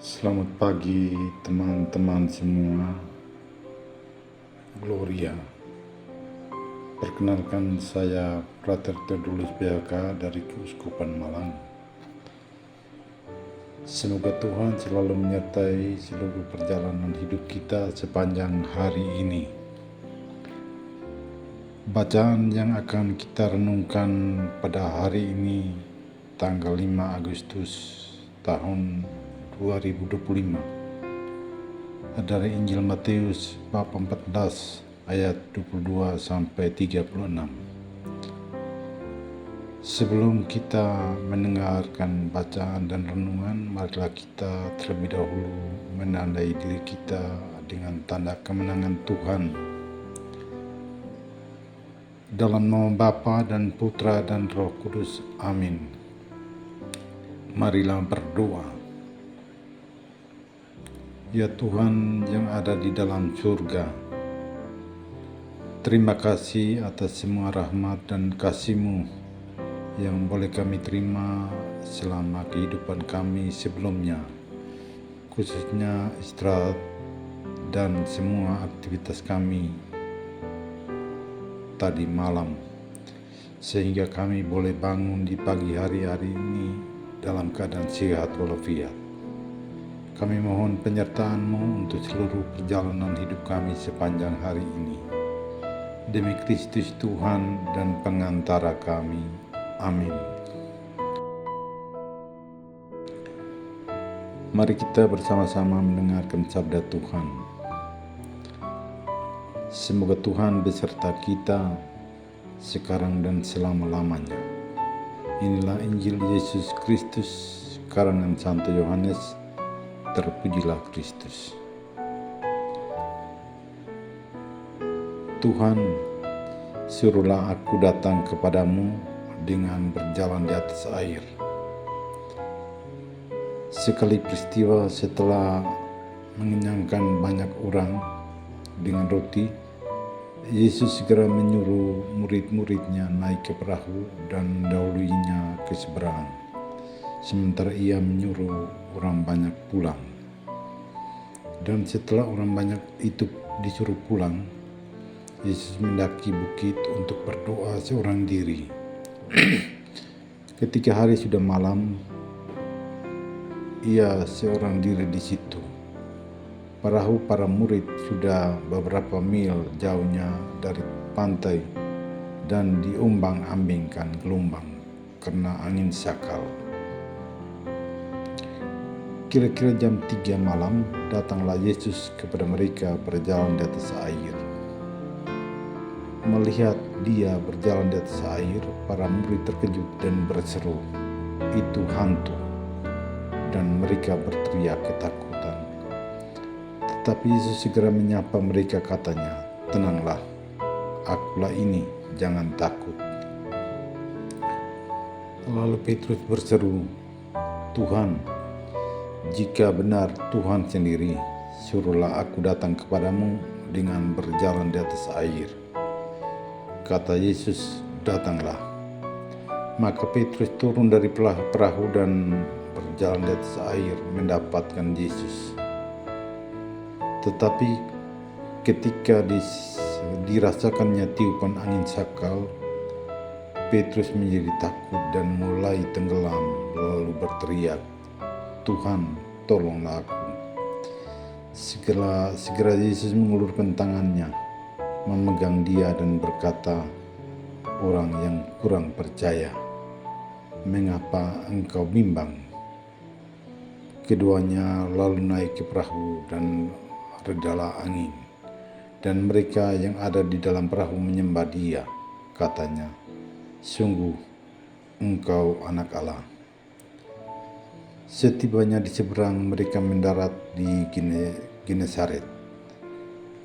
Selamat pagi teman-teman semua. Gloria. Perkenalkan, saya Frater Theodulus PHK dari Keuskupan Malang. Semoga Tuhan selalu menyertai seluruh perjalanan hidup kita sepanjang hari ini. Bacaan yang akan kita renungkan pada hari ini, tanggal 5 Agustus tahun 2025, dari Injil Matius bab 14 ayat 22 sampai 36. Sebelum kita mendengarkan bacaan dan renungan, marilah kita terlebih dahulu menandai diri kita dengan tanda kemenangan Tuhan. Dalam nama Bapa dan Putra dan Roh Kudus, amin. Marilah berdoa. Ya Tuhan yang ada di dalam surga, terima kasih atas semua rahmat dan kasih-Mu yang boleh kami terima selama kehidupan kami sebelumnya, khususnya istirahat dan semua aktivitas kami tadi malam, sehingga kami boleh bangun di pagi hari ini dalam keadaan sehat walafiat. Kami mohon penyertaan-Mu untuk seluruh perjalanan hidup kami sepanjang hari ini. Demi Kristus Tuhan dan pengantara kami. Amin. Mari kita bersama-sama mendengarkan sabda Tuhan. Semoga Tuhan beserta kita sekarang dan selama-lamanya. Inilah Injil Yesus Kristus karangan Santo Yohanes. Terpujilah Kristus. Tuhan, suruhlah aku datang kepadamu dengan berjalan di atas air. Sekali peristiwa setelah mengenyangkan banyak orang dengan roti, Yesus segera menyuruh murid-muridnya naik ke perahu dan mendahuluinya ke seberang, sementara ia menyuruh orang banyak pulang. Dan setelah orang banyak itu disuruh pulang, Yesus mendaki bukit untuk berdoa seorang diri. Ketika hari sudah malam, ia seorang diri di situ. Perahu para murid sudah beberapa mil jauhnya dari pantai dan diombang-ambingkan gelombang karena angin sakal. Kira-kira jam 3 malam, datanglah Yesus kepada mereka berjalan di atas air. Melihat dia berjalan di atas air, para murid terkejut dan berseru, "Itu hantu!" Dan mereka berteriak ketakutan. Tetapi Yesus segera menyapa mereka, katanya, "Tenanglah, akulah ini, jangan takut." Lalu Petrus berseru, "Tuhan, jika benar Tuhan sendiri, suruhlah aku datang kepadamu dengan berjalan di atas air." Kata Yesus, "Datanglah." Maka Petrus turun dari perahu dan berjalan di atas air mendapatkan Yesus. Tetapi ketika dirasakannya tiupan angin sakal, Petrus menjadi takut dan mulai tenggelam, lalu berteriak, "Tuhan, tolonglah aku." Segera Yesus mengulurkan tangannya, memegang dia dan berkata, "Orang yang kurang percaya, mengapa engkau bimbang?" Keduanya lalu naik ke perahu dan redalah angin, dan mereka yang ada di dalam perahu menyembah dia. Katanya, "Sungguh, engkau anak Allah." Setibanya di seberang, mereka mendarat di Genesaret.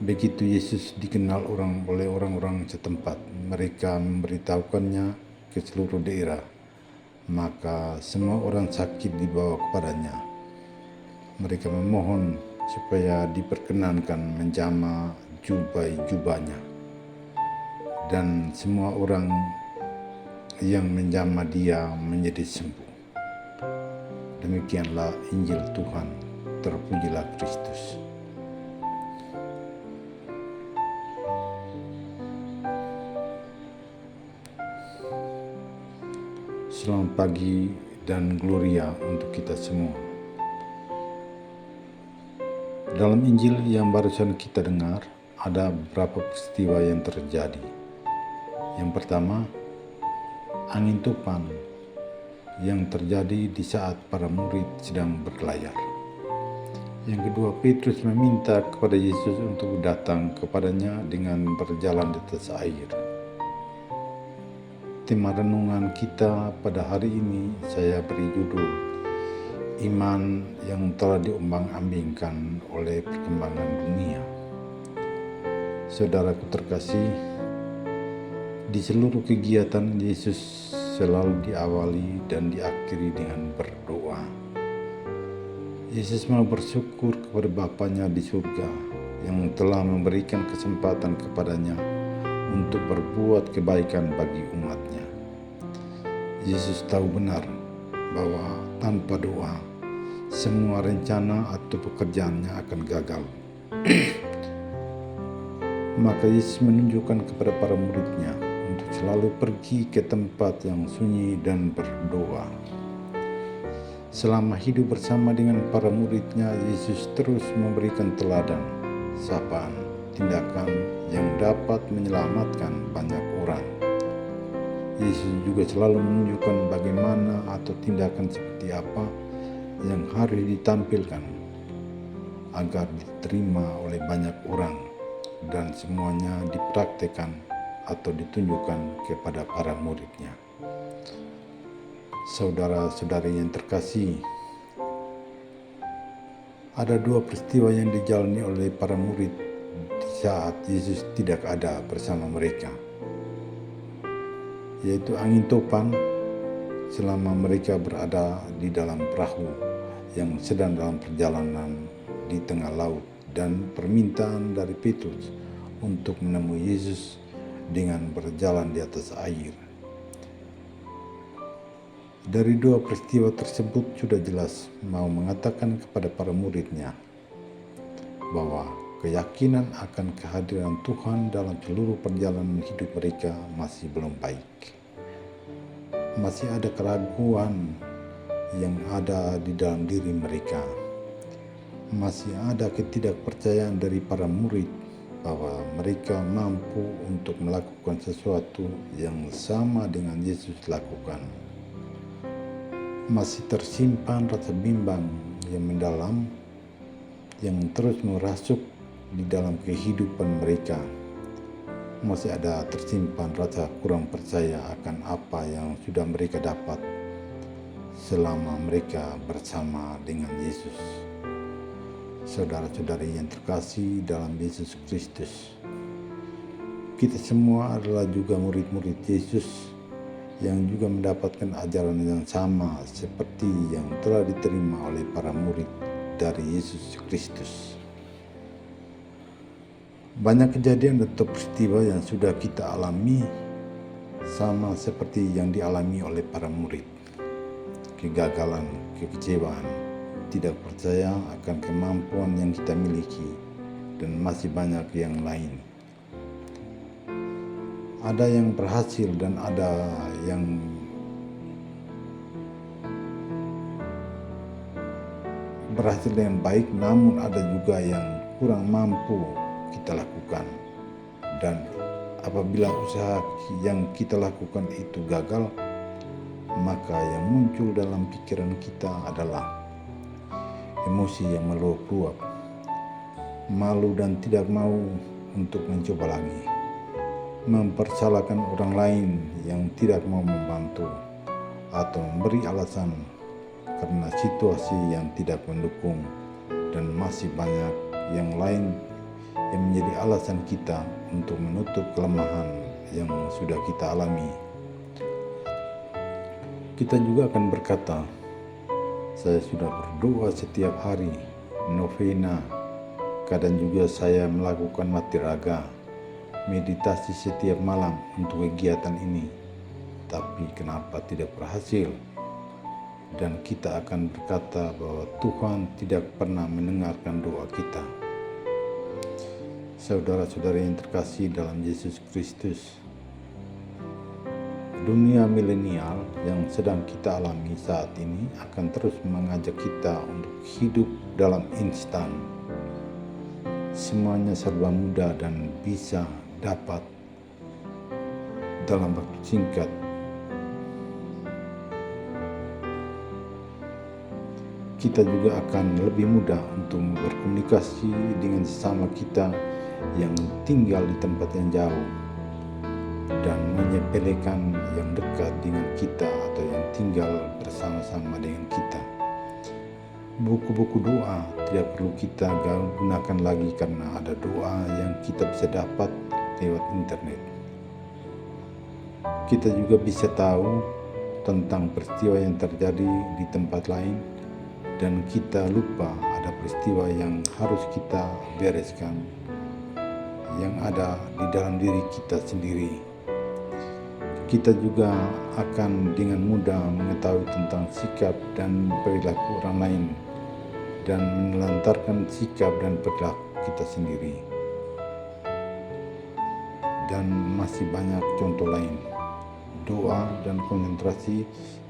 Begitu Yesus dikenal oleh orang-orang setempat, mereka memberitahukannya ke seluruh daerah. Maka semua orang sakit dibawa kepadanya. Mereka memohon supaya diperkenankan menjamah jubahnya. Dan semua orang yang menjamah dia menjadi sembuh. Demikianlah Injil Tuhan. terpujilah Kristus. Selamat pagi dan gloria untuk kita semua. Dalam Injil yang barusan kita dengar, ada beberapa peristiwa yang terjadi. Yang pertama, angin topan yang terjadi di saat para murid sedang berlayar. Yang kedua, Petrus meminta kepada Yesus untuk datang kepadanya dengan berjalan di atas air. Tema renungan kita pada hari ini saya beri judul Iman yang telah diombang-ambingkan oleh perkembangan dunia. Saudaraku terkasih, di seluruh kegiatan Yesus selalu diawali dan diakhiri dengan berdoa. Yesus mau bersyukur kepada Bapanya di surga yang telah memberikan kesempatan kepadanya untuk berbuat kebaikan bagi umatnya. Yesus tahu benar bahwa tanpa doa, semua rencana atau pekerjaannya akan gagal. Maka Yesus menunjukkan kepada para muridnya untuk selalu pergi ke tempat yang sunyi dan berdoa. Selama hidup bersama dengan para muridnya, Yesus terus memberikan teladan, sapaan, tindakan yang dapat menyelamatkan banyak orang. Yesus juga selalu menunjukkan bagaimana atau tindakan seperti apa yang harus ditampilkan agar diterima oleh banyak orang dan semuanya dipraktekkan atau ditunjukkan kepada para muridnya. Saudara-saudari yang terkasih, ada dua peristiwa yang dijalani oleh para murid di saat Yesus tidak ada bersama mereka, yaitu angin topan selama mereka berada di dalam perahu yang sedang dalam perjalanan di tengah laut, dan permintaan dari Petrus untuk menemui Yesus dengan berjalan di atas air. Dari dua peristiwa tersebut sudah jelas mau mengatakan kepada para muridnya bahwa keyakinan akan kehadiran Tuhan dalam seluruh perjalanan hidup mereka masih belum baik. Masih ada keraguan yang ada di dalam diri mereka. Masih ada ketidakpercayaan dari para murid bahwa mereka mampu untuk melakukan sesuatu yang sama dengan Yesus lakukan. Masih tersimpan rasa bimbang yang mendalam yang terus merasuk di dalam kehidupan mereka. Masih ada tersimpan rasa kurang percaya akan apa yang sudah mereka dapat selama mereka bersama dengan Yesus. Saudara-saudari yang terkasih dalam Yesus Kristus, kita semua adalah juga murid-murid Yesus yang juga mendapatkan ajaran yang sama seperti yang telah diterima oleh para murid dari Yesus Kristus. Banyak kejadian atau peristiwa yang sudah kita alami sama seperti yang dialami oleh para murid. Kegagalan, kekecewaan, tidak percaya akan kemampuan yang kita miliki, dan masih banyak yang lain. Ada yang berhasil dan ada yang berhasil dengan baik, namun ada juga yang kurang mampu kita lakukan. Dan apabila usaha yang kita lakukan itu gagal, maka yang muncul dalam pikiran kita adalah emosi yang meluap-luap, malu dan tidak mau untuk mencoba lagi, mempersalahkan orang lain yang tidak mau membantu, atau memberi alasan karena situasi yang tidak mendukung, dan masih banyak yang lain yang menjadi alasan kita untuk menutup kelemahan yang sudah kita alami. Kita juga akan berkata, saya sudah berdoa setiap hari, novena, kadang juga saya melakukan mati raga, meditasi setiap malam untuk kegiatan ini, tapi kenapa tidak berhasil? dan kita akan berkata bahwa Tuhan tidak pernah mendengarkan doa kita. Saudara-saudara yang terkasih dalam Yesus Kristus, dunia milenial yang sedang kita alami saat ini akan terus mengajak kita untuk hidup dalam instan. Semuanya serba mudah dan bisa dapat dalam waktu singkat. Kita juga akan lebih mudah untuk berkomunikasi dengan sesama kita yang tinggal di tempat yang jauh dan menyepelekan yang dekat dengan kita atau yang tinggal bersama-sama dengan kita. Buku-buku doa tidak perlu kita gunakan lagi karena ada doa yang kita bisa dapat lewat internet. Kita juga bisa tahu tentang peristiwa yang terjadi di tempat lain dan kita lupa ada peristiwa yang harus kita bereskan yang ada di dalam diri kita sendiri. Kita juga akan dengan mudah mengetahui tentang sikap dan perilaku orang lain dan menelantarkan sikap dan perilaku kita sendiri. Dan masih banyak contoh lain. Doa dan konsentrasi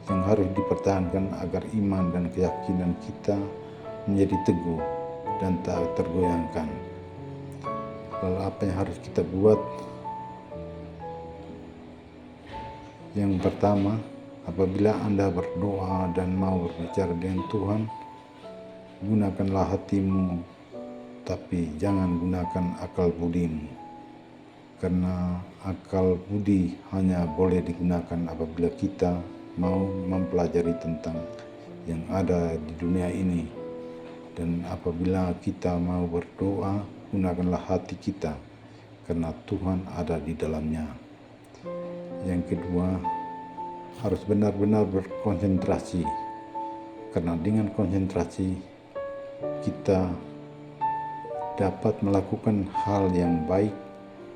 yang harus dipertahankan agar iman dan keyakinan kita menjadi teguh dan tak tergoyahkan. Lalu apa yang harus kita buat? Yang pertama, apabila Anda berdoa dan mau berbicara dengan Tuhan, gunakanlah hatimu, tapi jangan gunakan akal budimu. Karena akal budi hanya boleh digunakan apabila kita mau mempelajari tentang yang ada di dunia ini. Dan apabila kita mau berdoa, gunakanlah hati kita, karena Tuhan ada di dalamnya. Yang kedua, harus benar-benar berkonsentrasi, karena dengan konsentrasi kita dapat melakukan hal yang baik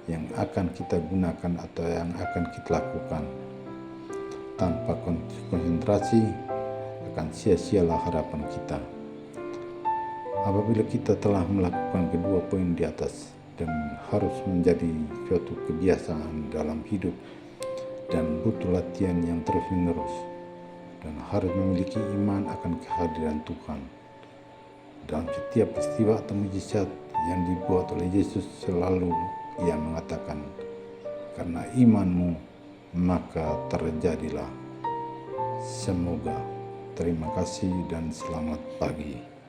yang akan kita gunakan atau yang akan kita lakukan. Tanpa konsentrasi akan sia-sialah harapan kita. Apabila kita telah melakukan kedua poin di atas dan harus menjadi suatu kebiasaan dalam hidup dan butuh latihan yang terus-menerus dan harus memiliki iman akan kehadiran Tuhan. Dalam setiap peristiwa atau mujizat yang dibuat oleh Yesus selalu Ia mengatakan, karena imanmu maka terjadilah. Semoga. Terima kasih dan selamat pagi.